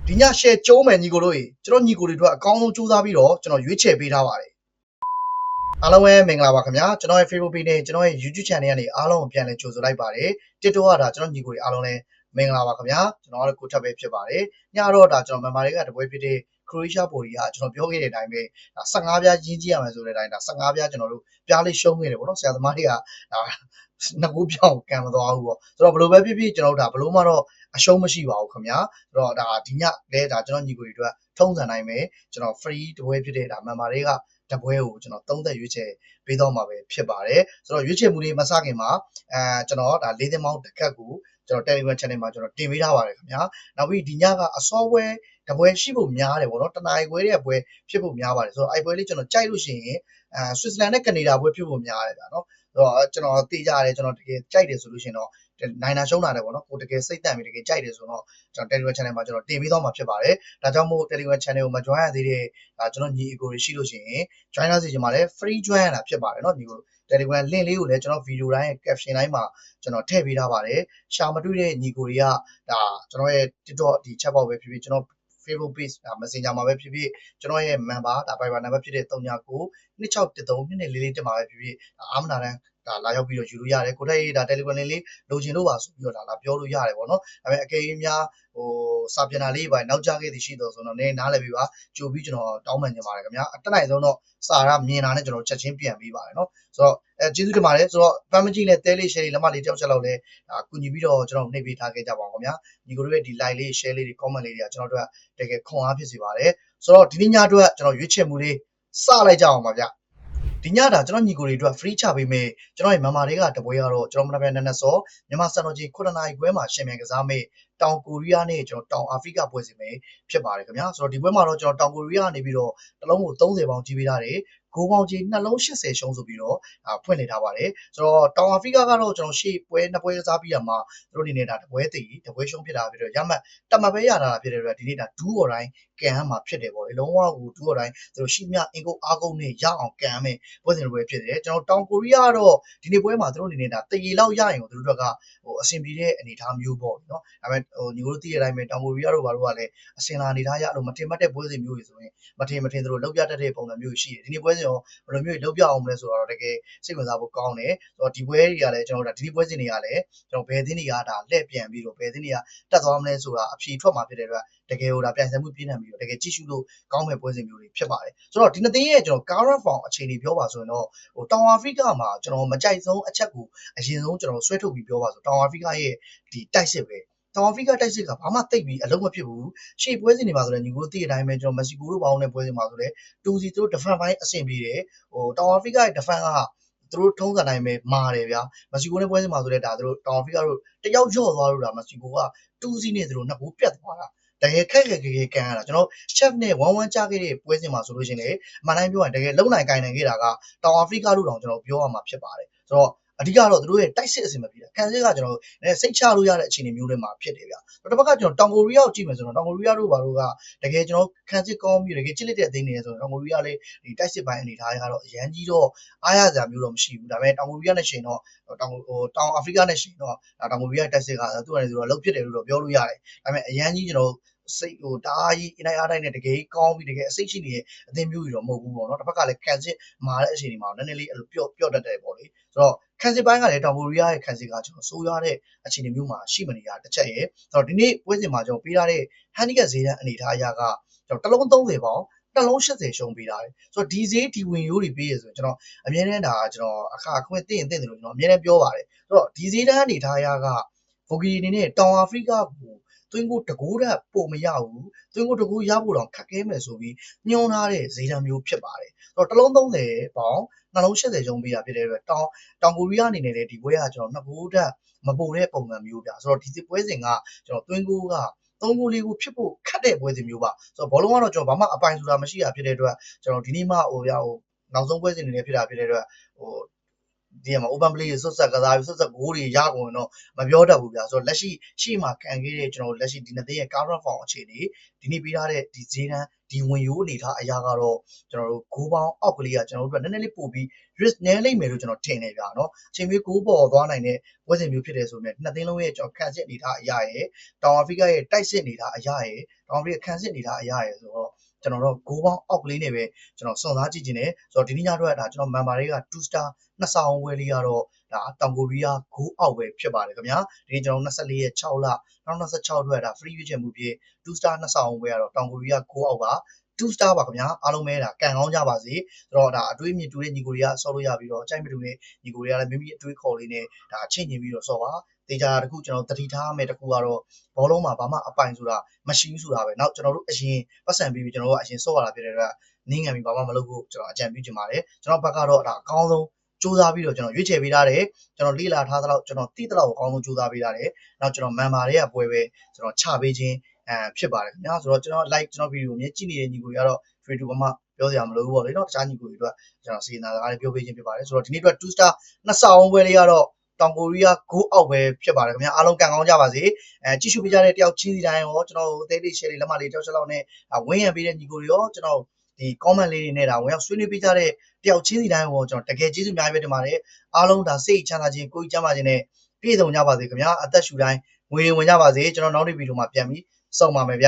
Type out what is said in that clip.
ဒီည share ကျုံးမယ်ညီကိုတို့ရေကျွန်တော်ညီကိုတွေအတွက်အကောင်းဆုံးစူးစမ်းပြီးတော့ကျွန်တော်ရွေးချယ်ပေးထားပါတယ်အားလုံးပဲမင်္ဂလာပါခင်ဗျာကျွန်တော်ရဲ့ Facebook page နဲ့ကျွန်တော်ရဲ့ YouTube channel ကနေအားလုံးကိုပြန်လည်ကြိုဆိုလိုက်ပါတယ် TikTok ကဒါကျွန်တော်ညီကိုတွေအားလုံးလည်းမင်္ဂလာပါခင်ဗျာကျွန်တော်ကတော့ကိုထပ်ပဲဖြစ်ပါတယ်ညတော့ဒါကျွန်တော် member တွေကတပွဲဖြစ်တဲ့ Croatia ပေါ်ကြီးကကျွန်တော်ပြောခဲ့တဲ့အတိုင်းပဲ15ပြားရင်းကြည့်ရမယ်ဆိုတဲ့အတိုင်းဒါ15ပြားကျွန်တော်တို့ပြားလေးရှုံးနေတယ်ပေါ့နော်ဆရာသမားတွေကဒါနှစ်ခုပြောင်းကံမသွားဘူးပေါ့ဆိုတော့ဘယ်လိုပဲဖြစ်ဖြစ်ကျွန်တော်တို့ဒါဘလို့မှတော့အရှုံးမရှိပါဘူးခင်ဗျာဆိုတော့ဒါဒီညလဲဒါကျွန်တော်ညီကိုတွေအတွက်ထုံးစံတိုင်းပဲကျွန်တော် free တပွဲဖြစ်တဲ့ဒါ member တွေကတပွဲကိုကျွန်တော်သုံးသက်ရွေးချယ်ပေးတော့မှာပဲဖြစ်ပါတယ်ဆိုတော့ရွေးချယ်မှုလေးမစခင်မှာကျွန်တော်ဒါ၄သိန်းပေါင်းတစ်ခက်ကိုကျွန်တော် Telegram channel မှာကျွန်တော်တင်ပေးထားပါတယ်ခင်ဗျာနောက်ပြီးဒီညကအစောပွဲတပွဲရှိဖို့များတယ်ပေါ့နော်တနားရီခွဲတဲ့ပွဲဖြစ်ဖို့များပါတယ်ဆိုတော့အဲ့ပွဲလေးကျွန်တော်ကြိုက်လို့ရှိရင်Switzerland နဲ့ကနေဒါပွဲဖြစ်ဖို့များတယ်ဗျာနော်ဆိုတော့ကျွန်တော်သိကြရတယ်ကျွန်တော်တကယ်ကြိုက်တယ်ဆိုလို့ရှိရင်တော့နိုင်တာရှုံးတာတယ်ပေါ့နော်ကိုတကယ်စိတ်တန့်ပြီးတကယ်ကြိုက်တယ်ဆိုတော့ကျွန်တော် Telegram channel မှာကျွန်တော်တင်ပေးသွားမှာဖြစ်ပါတယ်ဒါကြောင့်မို့ Telegram channel ကိုမ join ရသေးတဲ့ကျွန်တော်ညီအကိုတွေရှိလို့ရှိရင် join လာစီချင်ပါတယ် free join ရတာဖြစ်ပါတယ်เนาะညီကို Telegram link လေးကိုလည်းကျွန်တော် video တိုင်း caption တိုင်းမှာကျွန်တော်ထည့်ပေးထားပါတယ်ရှာမတွေ့တဲ့ညီကိုတွေကဒါကျွန်တော်ရဲ့ TikTok ဒီ chat box ပဲဖြစ်ဖြစ်ကျွန်တော် Facebook page Messenger မှာပဲဖြစ်ဖြစ်ကျွန်တော်ရဲ့ member ဒါ Viber number ဖြစ်တဲ့3992632444တက်မှာပဲဖြစ်ဖြစ်အားမနာတန်းဒါလာရောက်ပြီးတော့ယူလို့ရတယ်ကိုတက်ရေးဒါ Telegram link လေးလိုချင်လို့ပါဆိုပြီးတော့ဒါလာပြောလို့ရတယ်ပေါ့နော်ဒါပေမဲ့အကယ်၍များစာပြန်တာလေးပဲနောက်ကျခဲ့သည်ရှိတော့ဆိုတော့နည်းနားလည်ပြီးပါကြိုပြီးကျွန်တော်တောင်းပန်နေပါတယ်ခင်ဗျာအတက်နိုင်ဆုံးတော့စာရမြင်တာနဲ့ကျွန်တော်ချက်ချင်းပြန်ပြီးပါတယ်နော်ဆိုတော့ကျေးဇူးတင်ပါတယ်ဆိုတော့ပန်းမကြီးနဲ့တဲလေး share လေးလက်မလေးတောက်ချက်လောက်လဲကူညီပြီးတော့ကျွန်တော်နှိပ်ပေးထားခဲ့ကြပါအောင်ခင်ဗျာညီကိုတို့ရဲ့ဒီ like လေး share လေးတွေ comment လေးတွေကကျွန်တော်တို့ကတကယ်ခွန်အားဖြစ်စေပါတယ်ဆိုတော့ဒီနေ့ညအတွက်ကျွန်တော်ရွေးချယ်မှုလေးစလိုက်ကြအောင်ပါဗျဒီညတာကျွန်တော်ညီကိုတွေအတွက် free ချပေးမယ်ကျွန်တော်ရဲ့ member တွေကတပွဲကတော့ကျွန်တော်မနက်ဖြန်နက်စောမြန်မာစံတော်ချိန်9:00နာရီခွဲမှာရှင်မြန်ကစားမယ်တောင်ကိုရီးယားနဲ့ကျွန်တော်တောင်အာဖရိကပွဲစဉ်ပဲဖြစ်ပါတယ်ခင်ဗျာဆိုတော့ဒီပွဲမှာတော့ကျွန်တော်တောင်ကိုရီးယားကနေပြီးတော့တလုံးကို30ပေါင်ကြီးပေးထားတယ်ဂိုးပေါင်ကြီးနှလုံး80ရှုံးဆိုပြီးတော့ဖွင့်နေထားပါတယ်ဆိုတော့တောင်အာဖရိကကတော့ကျွန်တော်ရှေ့ပွဲနှစ်ပွဲကစားပြီးရမှာသူတို့အနေနဲ့ဒါတပွဲသိတပွဲရှုံးဖြစ်တာဖြစ်တော့ရမှတ်တမတ်ပဲရတာဖြစ်တဲ့အတွက်ဒီနေ့ဒါဒူးအော်တိုင်းကန်ဟမ်းမှာဖြစ်တယ်ပေါ့လေလုံးဝကိုဒူးအော်တိုင်းသူတို့ရှိမြအင်ကိုအားကုန်နဲ့ရအောင်ကန်မယ်ပွဲစဉ်ပွဲဖြစ်တယ်ကျွန်တော်တောင်ကိုရီးယားကတော့ဒီနေ့ပွဲမှာသူတို့အနေနဲ့ဒါတရေလောက်ရရင်သူတို့တို့ကအဆင်ပြေတဲ့အနေအထားမျိုးပေါ့နော်ဒါပေမဲ့ညီတို့သိတဲ့အတိုင်းပဲတောင်ကိုရီးယားတို့ဘာလို့ကလည်းအစင်လာအနေထားရလို့မတင်မှတ်တဲ့ပွဲစဉ်မျိုးတွေဆိုရင်မထင်သူတို့လောက်ပြတတ်တဲ့ပုံစံမျိုးရှိတယ်ဒီနေ့ပွဲစဉ်ရောဘယ်လိုမျိုးလောက်ပြအောင်မလဲဆိုတော့တကယ်စိတ်ဝင်စားဖို့ကောင်းတယ်ဆိုတော့ဒီပွဲတွေကလည်းကျွန်တော်တို့ဒီနေ့ပွဲစဉ်တွေကလည်းကျွန်တော်ဘယ်သင်းတွေကဒါလှည့်ပြန်ပြီးတော့ဘယ်သင်းတွေကတက်သွားမလဲဆိုတာအဖြေထွက်မှာဖြစ်တဲ့အတွက်တကယ်ဟိုဒါပြိုင်ဆိုင်မှုပြင်းထန်ပြီးတော့တကယ်ကြည့်ရှုလို့ကောင်းမဲ့ပွဲစဉ်မျိုးတွေဖြစ်ပါတယ်ဆိုတော့ဒီနှစ်သင်းရဲ့ကျွန်တော် current form အခြေအနေပြောပါဆိုရင်တော့ဟိုတောင်အာဖရိကမှာကျွန်တော်မကြိုက်ဆုံးအချက်ကိုအရင်ဆုံးကျွန်တော်ဆွဲထုတ်ပြီးပြောပါဆိုတောင်အာဖရိကရဲ့ဒီတိုက်စစ်ပဲတောင်အာဖရိကတိုက်စစ်ကဘာမှတိတ်ပြီးအလုံးမဖြစ်ဘူးရှေ့ပွဲစဉ်တွေမှာဆိုလည်းညီကိုသိတဲ့အတိုင်းပဲကျွန်တော်မက္ကဆီကိုတို့ပေါင်းတဲ့ပွဲစဉ်မှာဆိုလည်း2-0သူတို့ defense ဘိုင်းအဆင်ပြေတယ်ဟိုတောင်အာဖရိကရဲ့ defense ကသူတို့ထုံးစံတိုင်းပဲမာတယ်ဗျာမက္ကဆီကိုနဲ့ပွဲစဉ်မှာဆိုလည်းဒါသူတို့တောင်အာဖရိကတို့တယောက်လျော့သွားလို့ဒါမက္ကဆီကိုက2-0နဲ့သူတို့နှစ်ကိုပြတ်သွားတာတကယ်ခက်ကန်ရတာကျွန်တော် chef နဲ့1-1ကြားခဲ့တဲ့ပွဲစဉ်မှာဆိုလို့ရှိရင်လေအမှန်တိုင်းပြောရင်တကယ်လုံနိုင်ကိုင်နိုင်ခဲ့တာကတောင်အာဖရိကတို့တောင်ကျွန်တော်ပြောရမှာဖြစ်ပါတယ်ဆိုတော့အဓိကတော့သူတို့ရဲ့တိုက်စစ်အဆင်မပြေတာခံစစ်ကကျွန်တော်စိတ်ချလို့ရတဲ့အခြေအနေမျိုးတွေမှာဖြစ်တယ်ဗျာတစ်ဖက်ကကျွန်တော်တောင်ကိုရီးယားကိုကြည့်မယ်ဆိုတော့တောင်ကိုရီးယားတို့ဘာလို့ကတကယ်ကျွန်တော်ခံစစ်ကောင်းပြီးတကယ်ချစ်လက်တဲ့အသင်းတွေဆိုတော့တောင်ကိုရီးယားလေးဒီတိုက်စစ်ပိုင်းအနေထားကတော့အရန်ကြီးတော့အားရစရာမျိုးတော့မရှိဘူးဒါပေမဲ့တောင်ကိုရီးယားနဲ့ရှင်တော့တောင်အာဖရိကနဲ့ရှင်တော့တောင်ကိုရီးယားတိုက်စစ်ကသူ့အနေနဲ့ဆိုတော့လှုပ်ဖြစ်တယ်လို့တော့ပြောလို့ရတယ်ဒါပေမဲ့အရန်ကြီးကျွန်တော်စိတ်ဟိုတအားကြီးအနိုင်အားတိုင်းနဲ့တကယ်ကောင်းပြီးတကယ်အစိတ်ရှိနေတဲ့အသင်းမျိုးကြီးတော့မဟုတ်ဘူးပေါ့နော်တစ်ဖက်ကလည်းခံစစ်မာတဲ့အချိန်ဒီမှာနည်းနည်းလေးအဲ့လိုပျော့တတ်တယ်ပေါ့လေဆိုတော့ခံစစ်ပိုင်းကလည်းတောင်ကိုရီးယားရဲ့ခံစစ်ကကျွန်တော်ဆိုးရွားတဲ့အခြေအနေမျိုးမှာရှိမနေတာတစ်ချက်ရယ်ဆိုတော့ဒီနေ့ပွဲစဉ်မှာကျွန်တော်ပေးထားတဲ့ handicap ဈေးတန်းအနေထားအရကကျွန်တော်တစ်လုံး30ပေါင်နှလုံး80ရှုံးပေးထားတယ်ဆိုတော့ဒီဈေးဒီဝင်ရိုးတွေပေးရဆိုရင်ကျွန်တော်အမြဲတမ်းဒါကျွန်တော်အခါခွင့်သိရင်သိတယ်လို့ကျွန်တော်အမြဲတမ်းပြောပါတယ်ဆိုတော့ဒီဈေးတန်းအနေထားအရကဗိုဂီအနေနဲ့တောင်အာဖရိကကိုသွင်းကိုတကိုးတက်ပို့မရဘူးသွင်းကိုတကိုးရဖို့တော့ခက်ခဲမယ်ဆိုပြီးညှိုးထားတဲ့ဈေးတန်းမျိုးဖြစ်ပါတယ်ဆိုတော့တစ်လုံး30ပေါင်နှလုံး80ကျုံပေးတာဖြစ်တဲ့အတွက်တောင်ကိုရီးယားအနေနဲ့လည်းဒီပွဲကကျွန်တော်နှစ်ကိုးတက်မပို့တဲ့ပုံစံမျိုးပြဆိုတော့ဒီပွဲစဉ်ကကျွန်တော်သွင်းကိုက3ကို4ကိုဖြစ်ဖို့ခက်တဲ့ပွဲစဉ်မျိုးပါဆိုတော့ဘောလုံးကတော့ကျွန်တော်ဘာမှအပိုင်ဆိုတာမရှိတာဖြစ်တဲ့အတွက်ကျွန်တော်ဒီနေ့မှဟိုနောက်ဆုံးပွဲစဉ်တွေလည်းဖြစ်တာဖြစ်တဲ့အတွက်ဟို ဒီမှာ open play ဆွတ်ဆက်ကစားပြီးဆွတ်ဆက်ဂိုးတွေရကုန်တော့မပြောတတ်ဘူးဗျာဆိုတော့လက်ရှိရှေ့မှာခံခဲ့တဲ့ကျွန်တော်လက်ရှိဒီနှစ်သိန်းရဲ့ current form အခြေအနေဒီနေ့ပေးထားတဲ့ဒီဈေးတန်းဒီဝင်ရိုးအနေထားအရာကတော့ကျွန်တော်တို့ဂိုးပေါင်းအောက်ကလေးကကျွန်တော်တို့ကနည်းနည်းလေးပို့ပြီး risk နည်းလိမ့်မယ်လို့ကျွန်တော်ထင်နေဗျာနော်အချိန်မျိုးဂိုးပေါ်သွားနိုင်တဲ့ဝက်စင်မျိုးဖြစ်တယ်ဆိုရင်နှစ်သိန်းလုံးရဲ့ကျွန်တော်ခံစစ်အနေထားအရာရဲ့တောင်အာဖရိကရဲ့တိုက်စစ်အနေထားအရာရဲ့တောင်အာဖရိကခံစစ်အနေထားအရာရဲ့ဆိုတော့ကျွန်တော်တို့ဂိုးပေါင်းအောက်ကလေးနဲ့ပဲကျွန်တော်စွန့်စားကြည့်ခြင်းနဲ့ဆိုတော့ဒီနေ့ညတော့ဒါကျွန်တော် member တွေက2 star နှစ်ဆောင်ဝယ်လေးကတော့ဒါတောင်ကိုရီးယားဂိုးအောက်ပဲဖြစ်ပါတယ်ခင်ဗျာဒီနေ့ကျွန်တော်24ရက်6လ2026အတွက်ဒါ free ရွေးချယ်မှုဖြစ်2 star နှစ်ဆောင်ဝယ်ရတော့တောင်ကိုရီးယားဂိုးအောက်က2 star ပါခင်ဗျာအားလုံးပဲဒါကန်ကောင်းကြပါစေဆိုတော့ဒါအတွေးမြင်တူတဲ့ညီကိုတွေကဆော့လို့ရပြီးတော့အကြိုက်မတူတဲ့ညီကိုတွေကလည်းမိမိအတွေးခေါ်လေးနဲ့ဒါချိန်ညင်ပြီးတော့ဆော့ပါတေချာတခုကျွန်တော်တတိထားမယ်တခုကတော့ဘောလုံးမှာဘာမှအပိုင်ဆိုတာမရှိဘူးဆိုတာပဲเนาะကျွန်တော်တို့အရင်ပတ်စံပြီးကျွန်တော်တို့ကအရင်ဆော့ရတာဖြစ်တဲ့အတွက်နင်းငံပြီးဘာမှမလုပ်ဖို့ကျွန်တော်အကြံပြုချင်ပါတယ်ကျွန်တော်ဘက်ကတော့ဒါအကောင်းဆုံးစူးစမ်းပြီးတော့ကျွန်တော်ရွေးချယ်ပေးထားတယ်ကျွန်တော်လေ့လာထားသလောက်ကျွန်တော်သိသလောက်အကောင်းဆုံးစူးစမ်းပေးထားတယ်နောက်ကျွန်တော် member တွေကပွဲပဲကျွန်တော်ချပေးခြင်းဖြစ်ပါတယ်ခင်ဗျာဆိုတော့ကျွန်တော် like ကျွန်တော် video မြင်ကြည့်နေတဲ့ညီကိုတွေကတော့ free to ဘာမှပြောစရာမလိုဘူးပေါ့လေနော်တခြားညီကိုတွေအတွက်ကျွန်တော်စီစဉ်တာစကားလေးပြောပေးခြင်းဖြစ်ပါတယ်ဆိုတော့ဒီနေ့အတွက်2 star နှစ်ဆောင်ပွဲလေးကတော့တောင်ကိုရီးယားဂိုးအောက်ပဲဖြစ်ပါတယ်ခင်ဗျာအားလုံးကန်ကောင်းကြပါစေကြည့်ရှုပေးကြတဲ့တယောက်ချင်းစီတိုင်းရောကျွန်တော်အသေးလေး share လေးလက်မလေးတောက်ချက်လောက်နဲ့ဝင်းရံပေးတဲ့ညီကိုတွေရောကျွန်တော်ဒီ comment လေးတွေနဲ့ဒါဝင်ရောက်ဆွေးနွေးပေးကြတဲ့တယောက်ချင်းစီတိုင်းရောကျွန်တော်တကယ်ကျေးဇူးအများကြီးပဲတင်ပါတယ်အားလုံးဒါစိတ်ချမ်းသာခြင်းကိုယ်ကြီးချမ်းသာခြင်းနဲ့ပြည့်စုံကြပါစေခင်ဗျာအသက်ရှူတိုင်းငွေဝင်ကြပါစေကျွန်တော်နောက်နေ့ဗီဒီယိုမှာပြန်ပြီးစုံပါမယ်ဗျ